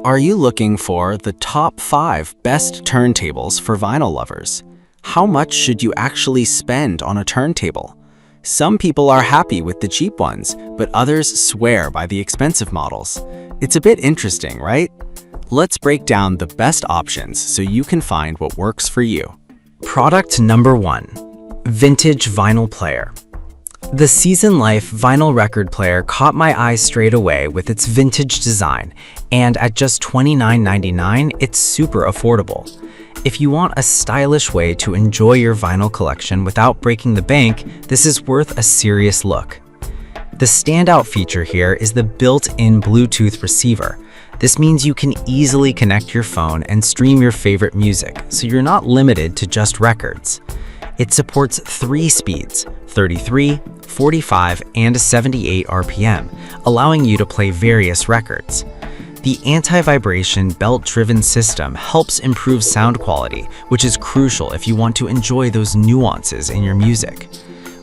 Are you looking for the top 5 best turntables for vinyl lovers? How much should you actually spend on a turntable? Some people are happy with the cheap ones, but others swear by the expensive models. It's a bit interesting, right? Let's break down the best options so you can find what works for you. Product number 1. Vintage Vinyl Player. The Season Life vinyl record player caught my eye straight away with its vintage design, and at just $29.99, it's super affordable. If you want a stylish way to enjoy your vinyl collection without breaking the bank, this is worth a serious look. The standout feature here is the built-in Bluetooth receiver. This means you can easily connect your phone and stream your favorite music, so you're not limited to just records. It supports 3 speeds, 33, 45, and 78 RPM, allowing you to play various records. The anti-vibration belt-driven system helps improve sound quality, which is crucial if you want to enjoy those nuances in your music.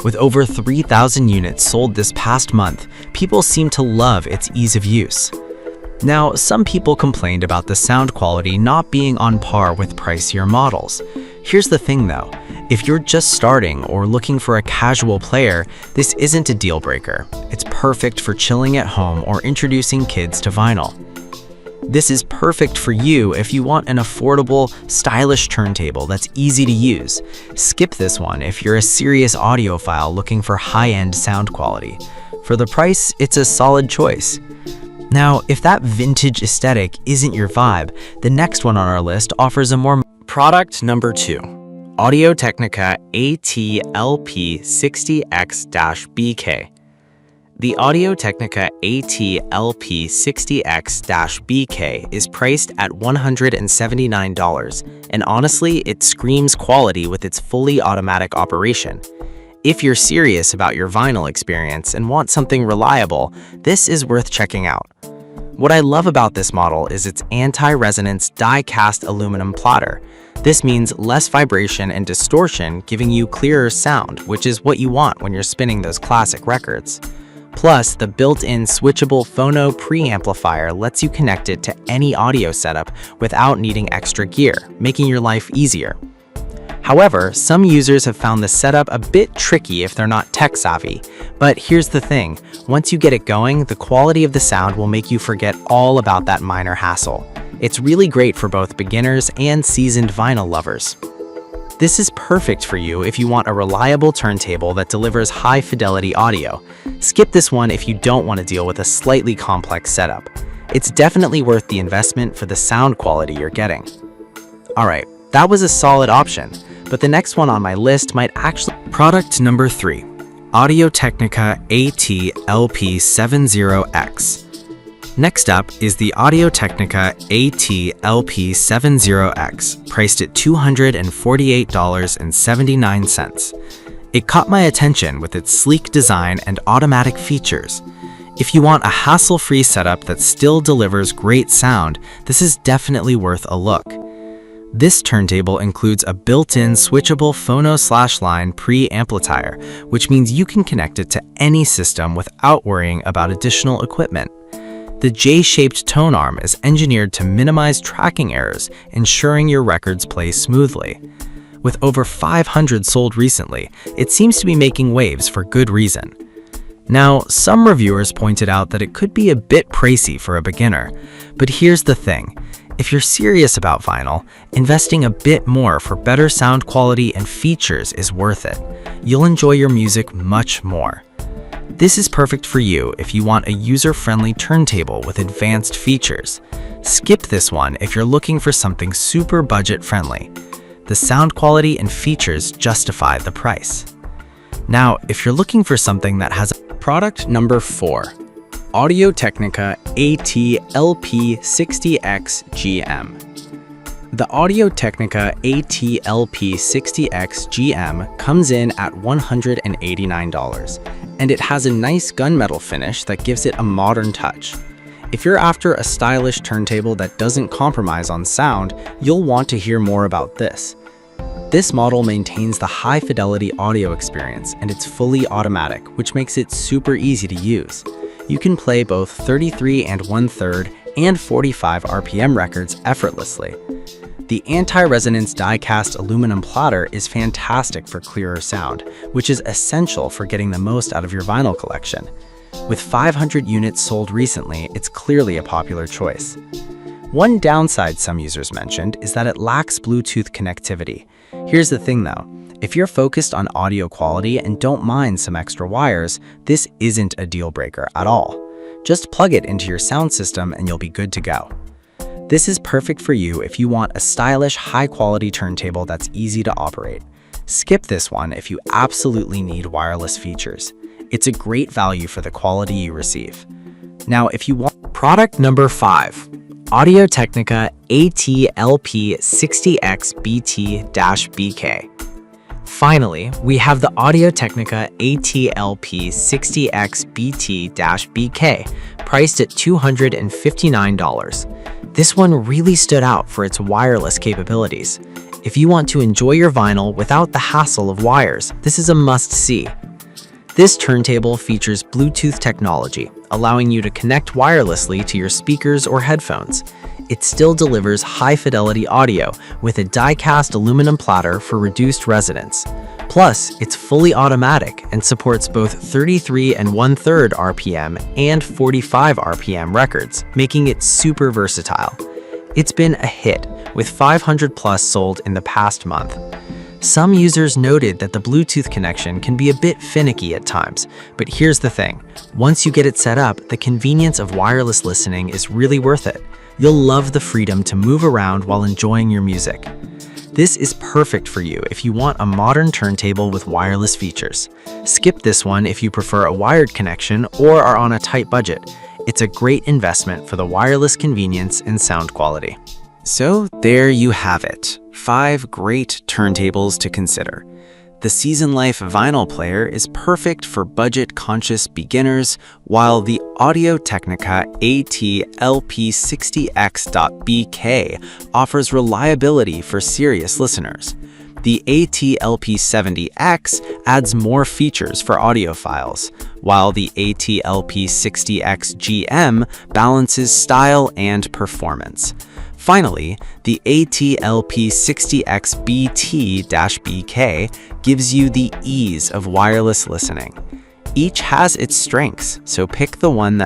With over 3,000 units sold this past month, people seem to love its ease of use. Now, some people complained about the sound quality not being on par with pricier models. Here's the thing though, if you're just starting or looking for a casual player, this isn't a deal breaker. It's perfect for chilling at home or introducing kids to vinyl. This is perfect for you if you want an affordable, stylish turntable that's easy to use. Skip this one if you're a serious audiophile looking for high-end sound quality. For the price, it's a solid choice. Now, if that vintage aesthetic isn't your vibe, the next one on our list offers a more... Product number 2. Audio-Technica AT-LP60X-BK. The Audio-Technica AT-LP60X-BK is priced at $179, and honestly, it screams quality with its fully automatic operation. If you're serious about your vinyl experience and want something reliable, this is worth checking out. What I love about this model is its anti-resonance die-cast aluminum plotter. This means less vibration and distortion, giving you clearer sound, which is what you want when you're spinning those classic records. Plus, the built-in switchable phono preamplifier lets you connect it to any audio setup without needing extra gear, making your life easier. However, some users have found the setup a bit tricky if they're not tech-savvy. But here's the thing, once you get it going, the quality of the sound will make you forget all about that minor hassle. It's really great for both beginners and seasoned vinyl lovers. This is perfect for you if you want a reliable turntable that delivers high-fidelity audio. Skip this one if you don't want to deal with a slightly complex setup. It's definitely worth the investment for the sound quality you're getting. Alright, that was a solid option, but the next one on my list might actually... Product number 3. Audio-Technica AT-LP70X. Next up is the Audio-Technica AT-LP70X, priced at $248.79. It caught my attention with its sleek design and automatic features. If you want a hassle-free setup that still delivers great sound, this is definitely worth a look. This turntable includes a built-in switchable phono/line preamplifier, which means you can connect it to any system without worrying about additional equipment. The J-shaped tone arm is engineered to minimize tracking errors, ensuring your records play smoothly. With over 500 sold recently, it seems to be making waves for good reason. Now, some reviewers pointed out that it could be a bit pricey for a beginner, but here's the thing. If you're serious about vinyl, investing a bit more for better sound quality and features is worth it. You'll enjoy your music much more. This is perfect for you if you want a user-friendly turntable with advanced features. Skip this one if you're looking for something super budget-friendly. The sound quality and features justify the price. Now, if you're looking for something that has a... Product number 4. Audio-Technica AT-LP60X-GM. The Audio-Technica AT-LP60X-GM comes in at $189, and it has a nice gunmetal finish that gives it a modern touch. If you're after a stylish turntable that doesn't compromise on sound, you'll want to hear more about this. This model maintains the high-fidelity audio experience, and it's fully automatic, which makes it super easy to use. You can play both 33 and 1/3 and 45 RPM records effortlessly. The anti-resonance die-cast aluminum platter is fantastic for clearer sound, which is essential for getting the most out of your vinyl collection. With 500 units sold recently, it's clearly a popular choice. One downside some users mentioned is that it lacks Bluetooth connectivity. Here's the thing though, if you're focused on audio quality and don't mind some extra wires, this isn't a deal breaker at all. Just plug it into your sound system and you'll be good to go. This is perfect for you if you want a stylish, high-quality turntable that's easy to operate. Skip this one if you absolutely need wireless features. It's a great value for the quality you receive. Now, if you want product number 5, Audio-Technica AT-LP60X-BT-BK. Finally, we have the Audio-Technica AT-LP60X-BT-BK, priced at $259. This one really stood out for its wireless capabilities. If you want to enjoy your vinyl without the hassle of wires, this is a must-see. This turntable features Bluetooth technology, allowing you to connect wirelessly to your speakers or headphones. It still delivers high-fidelity audio with a die-cast aluminum platter for reduced resonance. Plus, it's fully automatic and supports both 33 1/3 RPM and 45 RPM records, making it super versatile. It's been a hit, with 500 plus sold in the past month. Some users noted that the Bluetooth connection can be a bit finicky at times, but here's the thing. Once you get it set up, the convenience of wireless listening is really worth it. You'll love the freedom to move around while enjoying your music. This is perfect for you if you want a modern turntable with wireless features. Skip this one if you prefer a wired connection or are on a tight budget. It's a great investment for the wireless convenience and sound quality. So there you have it, 5 great turntables to consider. The Season Life vinyl player is perfect for budget-conscious beginners, while the Audio-Technica AT-LP60X.BK offers reliability for serious listeners. The AT-LP70X adds more features for audiophiles, while the AT-LP60X-GM balances style and performance. Finally, the AT-LP60X-BT-BK gives you the ease of wireless listening. Each has its strengths, so pick the one that